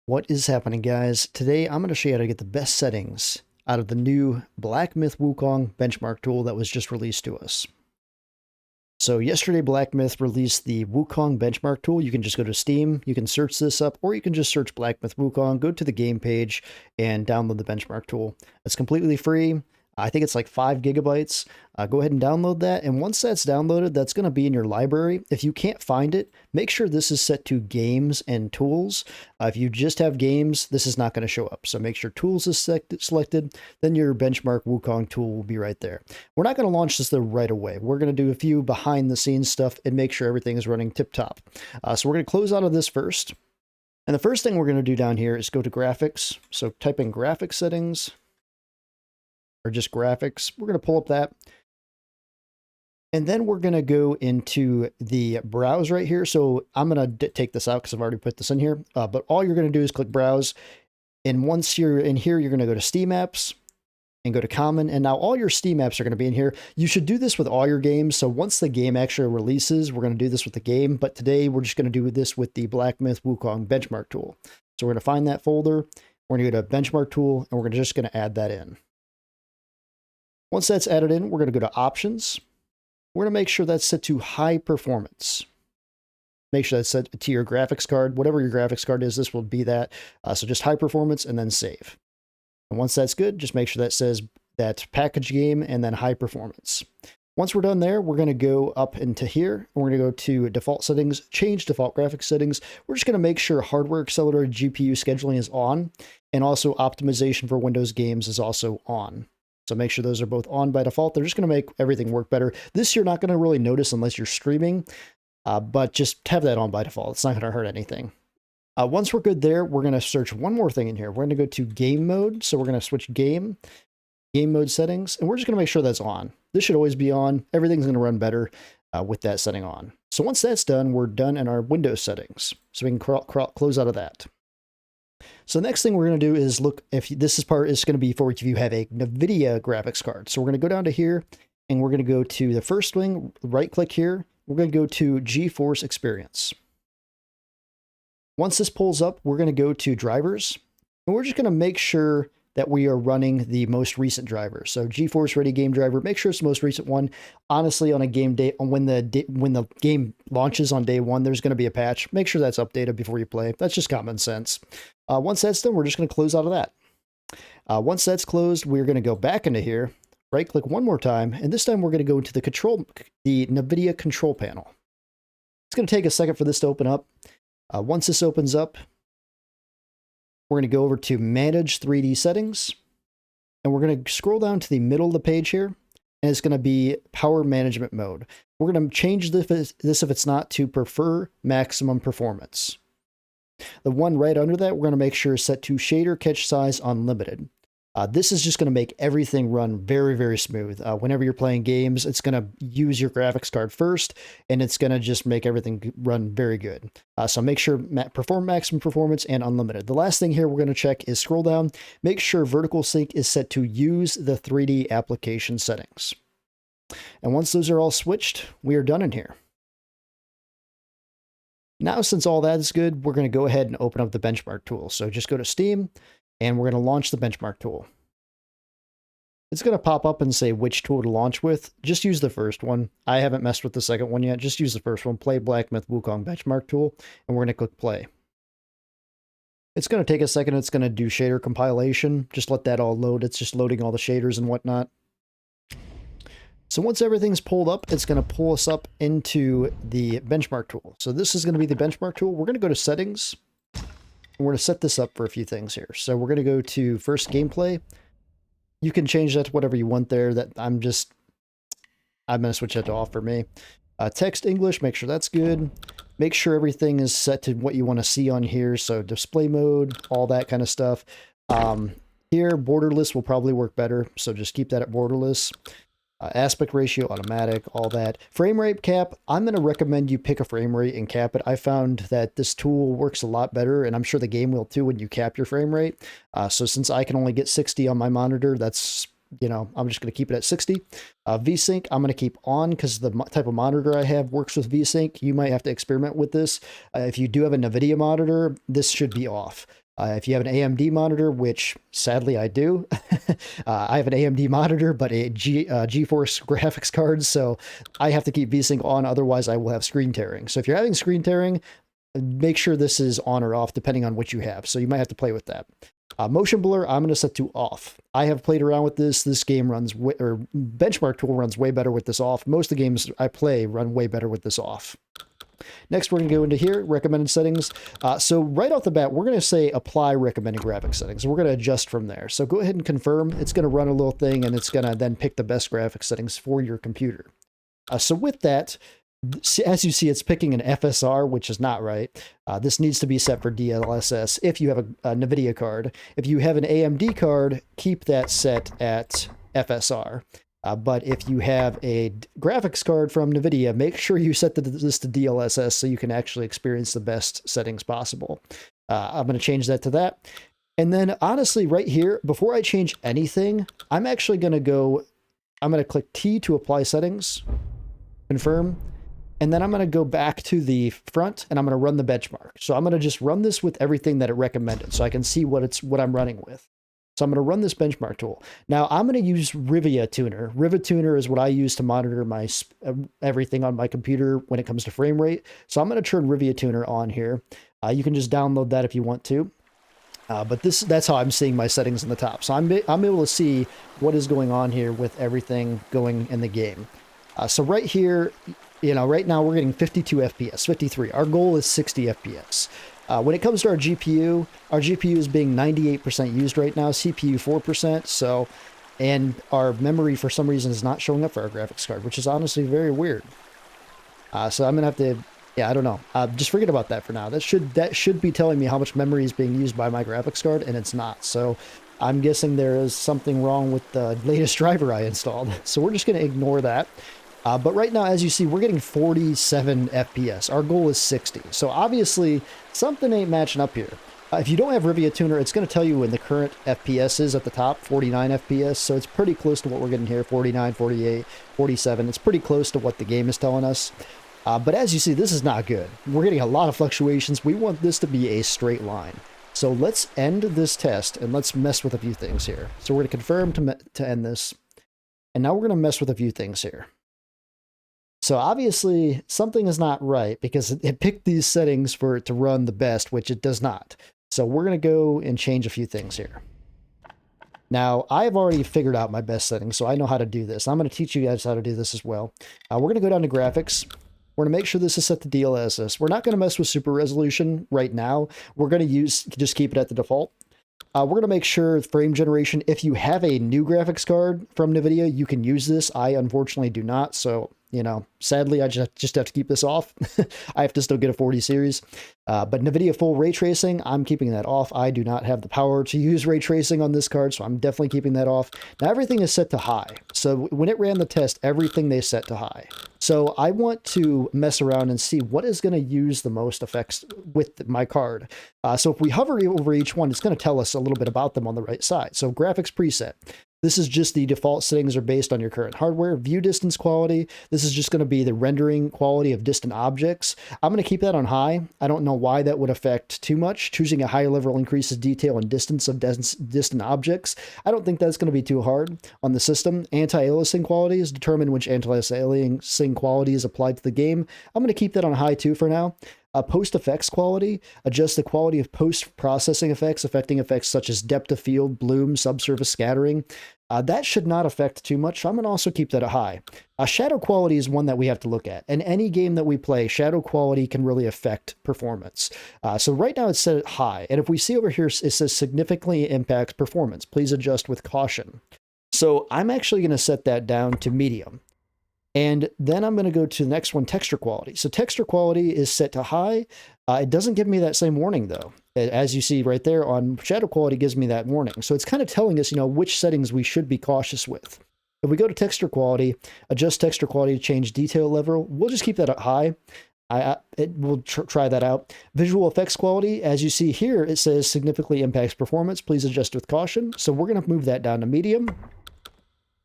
What is happening, guys? Today I'm going to show you how to get the best settings out of the new Black Myth Wukong benchmark tool that was just released to us. So yesterday Black Myth released the Wukong benchmark tool. You can just go to Steam, you can search this up, or you can just search Black Myth Wukong, go to the game page, and download the benchmark tool. It's completely free. I think it's like 5 gigabytes. Go ahead and download that. And once that's downloaded, that's going to be in your library. If you can't find it, make sure this is set to games and tools. If you just have games, this is not going to show up. So make sure tools is selected. Then your benchmark Wukong tool will be right there. We're not going to launch this though right away. We're going to do a few behind the scenes stuff and make sure everything is running tip top. So we're going to close out of this first. And the first thing we're going to do down here is go to graphics. So type in graphics settings, or just graphics. We're going to pull up that. And then we're going to go into the browse right here. So I'm going to take this out because I've already put this in here. But all you're going to do is click browse. And once you're in here, you're going to go to Steam apps and go to common. And now all your Steam apps are going to be in here. You should do this with all your games. So once the game actually releases, we're going to do this with the game. But today we're just going to do this with the Black Myth Wukong benchmark tool. So we're going to find that folder. We're going to go to benchmark tool and we're just going to add that in. Once that's added in, we're going to go to options. We're going to make sure that's set to high performance. Make sure that's set to your graphics card. Whatever your graphics card is, this will be that. So just high performance and then save. And once that's good, just make sure that says that package game and then high performance. Once we're done there, we're going to go up into here. We're going to go to default settings, change default graphics settings. We're just going to make sure hardware accelerated GPU scheduling is on, and also optimization for Windows games is also on. So make sure those are both on by default. They're just going to make everything work better. This you're not going to really notice unless you're streaming, but just have that on by default. It's not going to hurt anything. Once we're good there, we're going to search one more thing in here. We're going to go to game mode. So we're going to switch game mode settings, and we're just going to make sure that's on. This should always be on. Everything's going to run better with that setting on. So once that's done, we're done in our Windows settings. So we can close out of that. So the next thing we're going to do is look if this part is going to be for if you have a Nvidia graphics card. So we're going to go down to here and we're going to go to the first thing, right click here. We're going to go to GeForce Experience. Once this pulls up, we're going to go to drivers and we're just going to make sure that we are running the most recent driver. So GeForce Ready Game Driver, make sure it's the most recent one. Honestly, on a game day, when the game launches on day one, there's going to be a patch. Make sure that's updated before you play. That's just common sense. Once that's done, we're just going to close out of that. Once that's closed, we're going to go back into here, right click one more time, and this time we're going to go into the Nvidia control panel. It's going to take a second for this to open up. Once this opens up, we're going to go over to Manage 3D Settings, and we're going to scroll down to the middle of the page here, and it's going to be Power Management Mode. We're going to change this if it's not to Prefer Maximum Performance. The one right under that, we're going to make sure is set to Shader Cache Size Unlimited. This is just going to make everything run very, very smooth. Whenever you're playing games, it's going to use your graphics card first, and it's going to just make everything run very good. So make sure perform maximum performance and unlimited. The last thing here we're going to check is scroll down. Make sure vertical sync is set to use the 3D application settings. And once those are all switched, we are done in here. Now, since all that is good, we're going to go ahead and open up the benchmark tool. So just go to Steam, and we're going to launch the benchmark tool. It's going to pop up and say which tool to launch with. Just use the first one. I haven't messed with the second one yet. Just use the first one, Play Black Myth Wukong benchmark tool, and we're going to click play. It's going to take a second. It's going to do shader compilation. Just let that all load. It's just loading all the shaders and whatnot. So once everything's pulled up, it's going to pull us up into the benchmark tool. So this is going to be the benchmark tool. We're going to go to settings. And we're going to set this up for a few things here. So we're going to go to first gameplay. You can change that to whatever you want there. I'm going to switch that to off for me. Text English, make sure that's good. Make sure everything is set to what you want to see on here. So display mode, all that kind of stuff. Here, borderless will probably work better. So just keep that at borderless. Aspect ratio, automatic, all that. Frame rate cap, I'm going to recommend you pick a frame rate and cap it. I found that this tool works a lot better, and I'm sure the game will too when you cap your frame rate. So since I can only get 60 on my monitor, that's, I'm just going to keep it at 60. VSync, I'm going to keep on because the type of monitor I have works with VSync. You might have to experiment with this. If you do have a Nvidia monitor, this should be off. If you have an AMD monitor, which sadly I do, I have an AMD monitor, but a GeForce graphics card, so I have to keep VSync on, otherwise I will have screen tearing. So if you're having screen tearing, make sure this is on or off depending on what you have. So you might have to play with that. Motion blur, I'm going to set to off. I have played around with this. This game runs, or benchmark tool runs way better with this off. Most of the games I play run way better with this off. Next, we're going to go into here, recommended settings. So right off the bat, we're going to say apply recommended graphics settings. We're going to adjust from there. So go ahead and confirm. It's going to run a little thing, and it's going to then pick the best graphics settings for your computer. So with that, as you see, it's picking an FSR, which is not right. This needs to be set for DLSS if you have a Nvidia card. If you have an AMD card, keep that set at FSR. But if you have a graphics card from Nvidia, make sure you set this to DLSS so you can actually experience the best settings possible. I'm going to change that to that. And then honestly, right here, before I change anything, I'm actually going to click T to apply settings, confirm, and then I'm going to go back to the front and I'm going to run the benchmark. So I'm going to just run this with everything that it recommended so I can see what I'm running with. So I'm going to run this benchmark tool. Now I'm going to use Rivia Tuner. Rivia Tuner is what I use to monitor my everything on my computer when it comes to frame rate. So I'm going to turn Rivia Tuner on here. You can just download that if you want to. But that's how I'm seeing my settings in the top. So I'm able to see what is going on here with everything going in the game. So right here, right now we're getting 52 FPS, 53. Our goal is 60 FPS. When it comes to our GPU is being 98% used right now, CPU 4%, and our memory for some reason is not showing up for our graphics card, which is honestly very weird. So I'm gonna have to, I don't know. Just forget about that for now. That should be telling me how much memory is being used by my graphics card, and it's not. So I'm guessing there is something wrong with the latest driver I installed. So we're just gonna ignore that. But right now, as you see, we're getting 47 FPS. Our goal is 60. So obviously, something ain't matching up here. If you don't have Rivia Tuner, it's going to tell you when the current FPS is at the top, 49 FPS. So it's pretty close to what we're getting here, 49, 48, 47. It's pretty close to what the game is telling us. But as you see, this is not good. We're getting a lot of fluctuations. We want this to be a straight line. So let's end this test and let's mess with a few things here. So we're going to confirm to end this. And now we're going to mess with a few things here. So obviously something is not right because it picked these settings for it to run the best, which it does not. So we're going to go and change a few things here. Now, I've already figured out my best settings, so I know how to do this. I'm going to teach you guys how to do this as well. We're going to go down to graphics. We're going to make sure this is set to DLSS. We're not going to mess with super resolution right now. We're going to just keep it at the default. We're going to make sure frame generation, if you have a new graphics card from Nvidia, you can use this. I unfortunately do not, so sadly, I just have to keep this off. I have to still get a 40 series. But Nvidia full ray tracing, I'm keeping that off. I do not have the power to use ray tracing on this card, so I'm definitely keeping that off. Now, everything is set to high. So when it ran the test, everything they set to high. So I want to mess around and see what is going to use the most effects with my card. So if we hover over each one, it's going to tell us a little bit about them on the right side. So graphics preset. This is just the default settings are based on your current hardware. View distance quality. This is just going to be the rendering quality of distant objects. I'm going to keep that on high. I don't know why that would affect too much. Choosing a higher level increases detail and distance of distant objects. I don't think that's going to be too hard on the system. Anti-aliasing quality is determine which anti-aliasing quality is applied to the game. I'm going to keep that on high too for now. Post-effects quality, adjust the quality of post-processing effects, affecting effects such as depth of field, bloom, subsurface scattering. That should not affect too much. I'm going to also keep that at high. Shadow quality is one that we have to look at. In any game that we play, shadow quality can really affect performance. So right now it's set at high. And if we see over here, it says significantly impacts performance. Please adjust with caution. So I'm actually going to set that down to medium. And then I'm going to go to the next one, texture quality. So texture quality is set to high. It doesn't give me that same warning though. As you see right there on shadow quality gives me that warning. So it's kind of telling us, which settings we should be cautious with. If we go to texture quality, adjust texture quality to change detail level, we'll just keep that at high. We'll try that out. Visual effects quality, as you see here, it says significantly impacts performance. Please adjust with caution. So we're going to move that down to medium.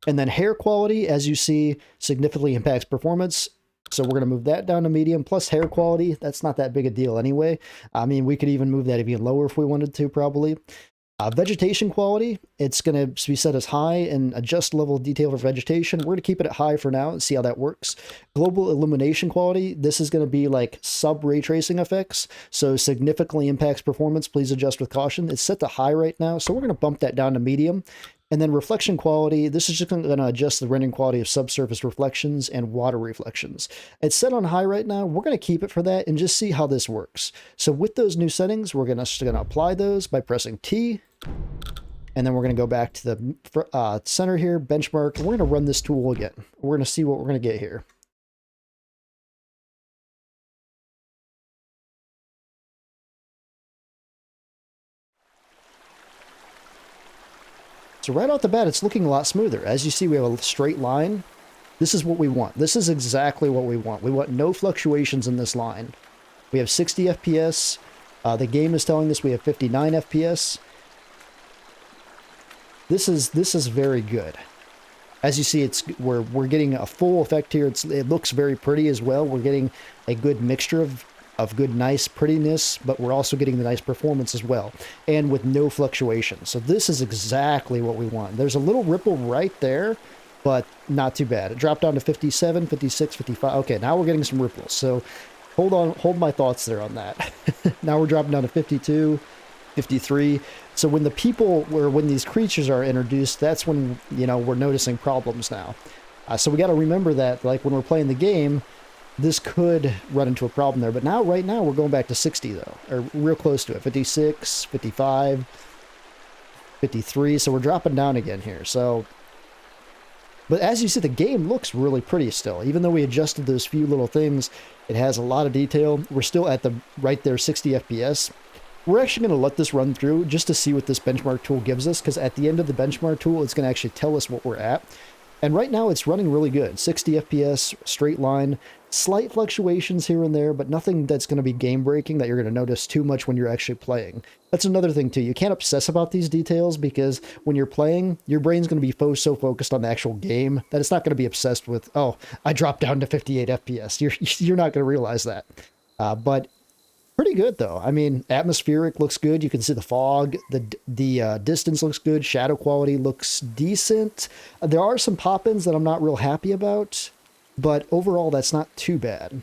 And then hair quality, as you see, significantly impacts performance. So we're going to move that down to medium. Plus hair quality, that's not that big a deal anyway. I mean, we could even move that even lower if we wanted to, probably. Vegetation quality, it's going to be set as high, and adjust level of detail for vegetation. We're going to keep it at high for now and see how that works. Global illumination quality, this is going to be like sub-ray tracing effects, so significantly impacts performance. Please adjust with caution. It's set to high right now, so we're going to bump that down to medium. And then reflection quality, this is just going to adjust the rendering quality of subsurface reflections and water reflections. It's set on high right now. We're going to keep it for that and just see how this works. So with those new settings, we're going to apply those by pressing T. And then we're going to go back to the center here, benchmark. And we're going to run this tool again. We're going to see what we're going to get here. So right off the bat, it's looking a lot smoother. As you see, we have a straight line. This is what we want. This is exactly what we want. We want no fluctuations in this line. We have 60 FPS. The game is telling us we have 59 FPS. This is very good. As you see, we're getting a full effect here. It looks very pretty as well. We're getting a good mixture of good, nice prettiness, but we're also getting the nice performance as well, and with no fluctuation. So this is exactly what we want. There's a little ripple right there, but not too bad. It dropped down to 57, 56, 55. Okay, now we're getting some ripples. So hold my thoughts there on that. Now we're dropping down to 52, 53. So when these creatures are introduced, that's when, we're noticing problems now. So we got to remember that, like, when we're playing the game, this could run into a problem there. But right now, we're going back to 60, though, or real close to it. 56, 55, 53. So we're dropping down again here. But as you see, the game looks really pretty still. Even though we adjusted those few little things, it has a lot of detail. We're still at right there, 60 FPS. We're actually going to let this run through just to see what this benchmark tool gives us, because at the end of the benchmark tool, it's going to actually tell us what we're at. And right now, it's running really good. 60 FPS, straight line, slight fluctuations here and there, but nothing that's going to be game-breaking that you're going to notice too much when you're actually playing. That's another thing, too. You can't obsess about these details, because when you're playing, your brain's going to be so focused on the actual game that it's not going to be obsessed with, oh, I dropped down to 58 FPS. You're not going to realize that. But pretty good, though. I mean, atmospheric looks good. You can see the fog. The distance looks good. Shadow quality looks decent. There are some pop-ins that I'm not real happy about, but overall, that's not too bad.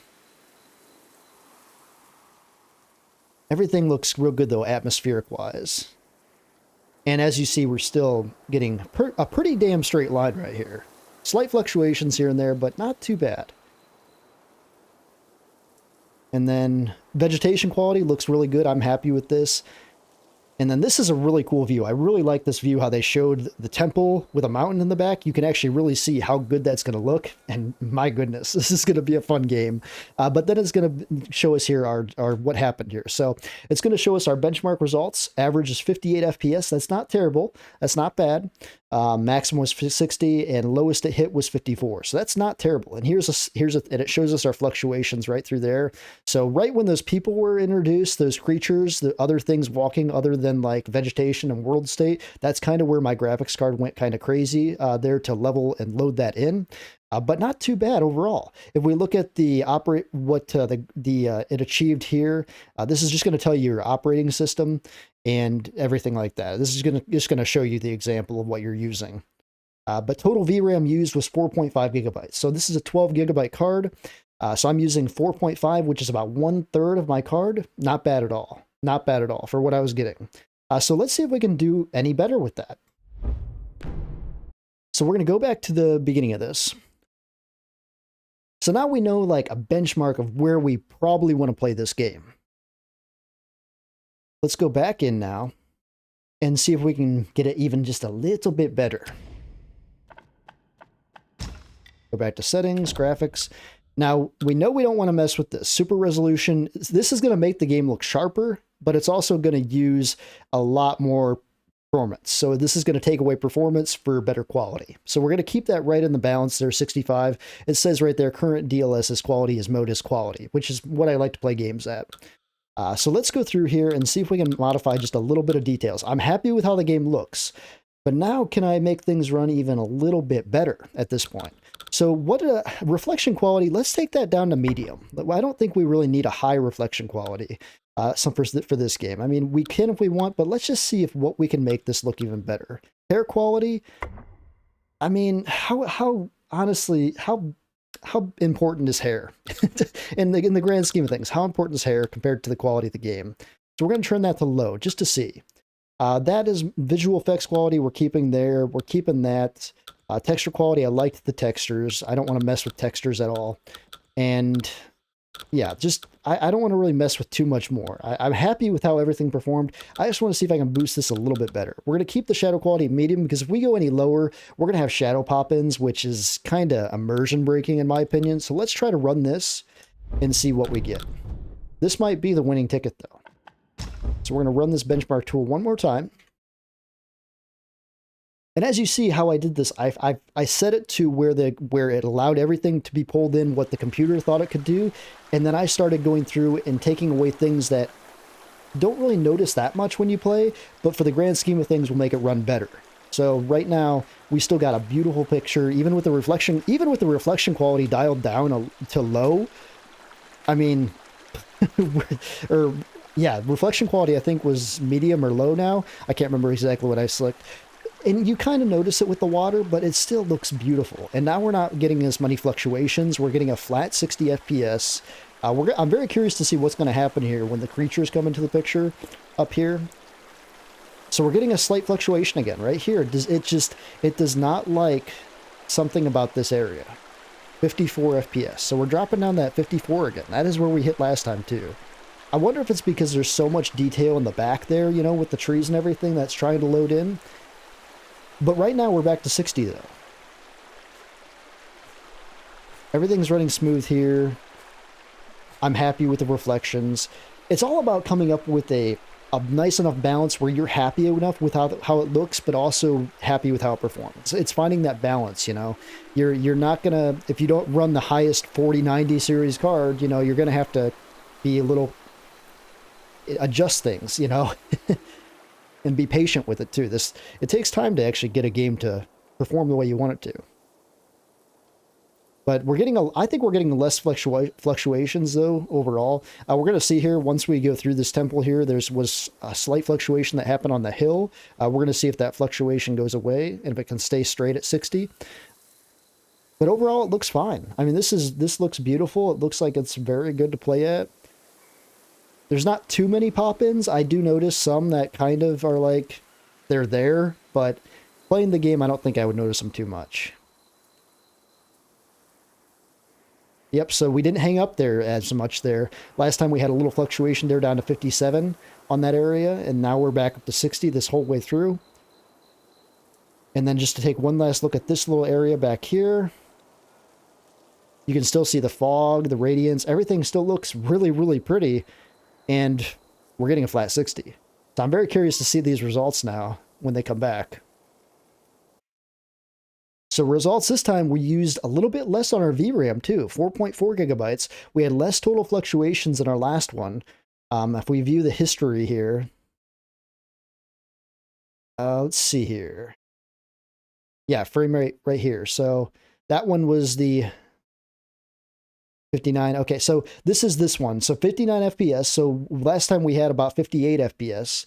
Everything looks real good, though, atmospheric-wise. And as you see, we're still getting a pretty damn straight line right here. Slight fluctuations here and there, but not too bad. And then vegetation quality looks really good. I'm happy with this. And then this is a really cool view. I really like this view, how they showed the temple with a mountain in the back. You can actually really see how good that's going to look. And my goodness, this is going to be a fun game. But then it's going to show us here our what happened here. So it's going to show us our benchmark results. Average is 58 FPS. That's not terrible. That's not bad. Maximum was 60 and lowest it hit was 54. So that's not terrible. And and it shows us our fluctuations right through there. So right when those people were introduced, those creatures, the other things walking other than like vegetation and world state, that's kind of where my graphics card went kind of crazy there to level and load that in. But not too bad overall. If we look at it achieved here, this is just going to tell you your operating system and everything like that. This is just going to show you the example of what you're using. But total VRAM used was 4.5 gigabytes. So this is a 12 gigabyte card. So I'm using 4.5, which is about 1/3 of my card. Not bad at all. Not bad at all for what I was getting. So let's see if we can do any better with that. So we're going to go back to the beginning of this. So now we know like a benchmark of where we probably want to play this game. Let's go back in now and see if we can get it even just a little bit better. Go back to settings, graphics. Now, we know we don't want to mess with this. Super resolution, this is going to make the game look sharper, but it's also going to use a lot more performance. So this is going to take away performance for better quality. So we're going to keep that right in the balance there, 65. It says right there, current DLSS quality is modus quality, which is what I like to play games at. So let's go through here and see if we can modify just a little bit of details. I'm happy with how the game looks, but now can I make things run even a little bit better at this point? So what a reflection quality, let's take that down to medium. I don't think we really need a high reflection quality for this game. I mean, we can if we want, but let's just see if what we can make this look even better. Hair quality, I mean, how honestly, how important is hair? in the grand scheme of things, how important is hair compared to the quality of the game? So we're going to turn that to low just to see. That is visual effects quality we're keeping there. We're keeping that. Texture quality, I liked the textures. I don't want to mess with textures at all. And yeah, just, I don't want to really mess with too much more. I'm happy with how everything performed. I just want to see if I can boost this a little bit better. We're going to keep the shadow quality medium because if we go any lower, we're going to have shadow pop-ins, which is kind of immersion breaking in my opinion. So let's try to run this and see what we get. This might be the winning ticket though. So we're going to run this benchmark tool one more time. And as you see how I did this, I set it to where it allowed everything to be pulled in what the computer thought it could do. And then I started going through and taking away things that don't really notice that much when you play, but for the grand scheme of things will make it run better. So right now we still got a beautiful picture, even with the reflection quality dialed down to low. I mean, yeah, reflection quality I think was medium or low now. I can't remember exactly what I selected. And you kind of notice it with the water, but it still looks beautiful. And now we're not getting as many fluctuations. We're getting a flat 60 FPS. I'm very curious to see what's going to happen here when the creatures come into the picture up here. So we're getting a slight fluctuation again right here. It does not like something about this area. 54 FPS. So we're dropping down that 54 again. That is where we hit last time too. I wonder if it's because there's so much detail in the back there, you know, with the trees and everything that's trying to load in. But right now we're back to 60 though. Everything's running smooth here. I'm happy with the reflections. It's all about coming up with a nice enough balance where you're happy enough with how it looks, but also happy with how it performs. It's finding that balance, you know. You're not gonna, if you don't run the highest 4090 series card, you know, you're gonna have to be a little, adjust things, you know. And be patient with it too. It takes time to actually get a game to perform the way you want it to. But I think we're getting less fluctuations though overall. We're going to see here once we go through this temple here, was a slight fluctuation that happened on the hill. We're going to see if that fluctuation goes away and if it can stay straight at 60. But overall, it looks fine. I mean, this looks beautiful. It looks like it's very good to play at. There's not too many pop-ins. I do notice some that kind of are like, they're there, but playing the game, I don't think I would notice them too much. Yep, so we didn't hang up there as much there. Last time we had a little fluctuation there down to 57 on that area, and now we're back up to 60 this whole way through. And then just to take one last look at this little area back here, you can still see the fog, the radiance, everything still looks really, really pretty. And we're getting a flat 60. So I'm very curious to see these results now when they come back. So results this time, we used a little bit less on our VRAM too, 4.4 gigabytes. We had less total fluctuations than our last one. If we view the history here, let's see here. Yeah, frame rate right here. So that one was the 59. Okay, so this one. So 59 FPS. So last time we had about 58 FPS.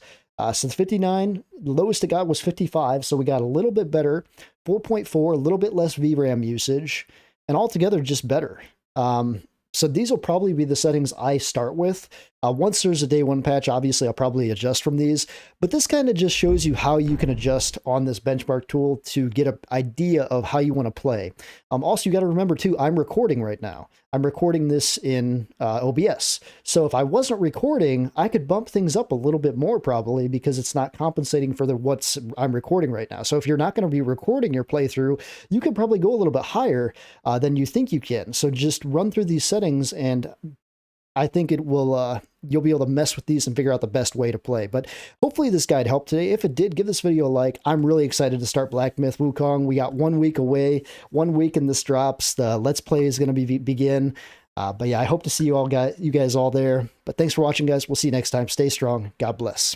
So the 59, the lowest it got was 55. So we got a little bit better. 4.4, a little bit less VRAM usage, and altogether just better. So these will probably be the settings I start with. Once there's a day one patch, obviously I'll probably adjust from these, but this kind of just shows you how you can adjust on this benchmark tool to get an idea of how you want to play. Also, you got to remember too, I'm recording right now. I'm recording this in OBS. So if I wasn't recording, I could bump things up a little bit more probably because it's not compensating for what I'm recording right now. So if you're not going to be recording your playthrough, you could probably go a little bit higher than you think you can. So just run through these settings and I think it will, you'll be able to mess with these and figure out the best way to play. But hopefully this guide helped today. If it did, give this video a like. I'm really excited to start Black Myth Wukong. We got 1 week away, 1 week and this drops. The Let's Play is going to begin. But yeah, I hope to see you guys all there. But thanks for watching, guys. We'll see you next time. Stay strong. God bless.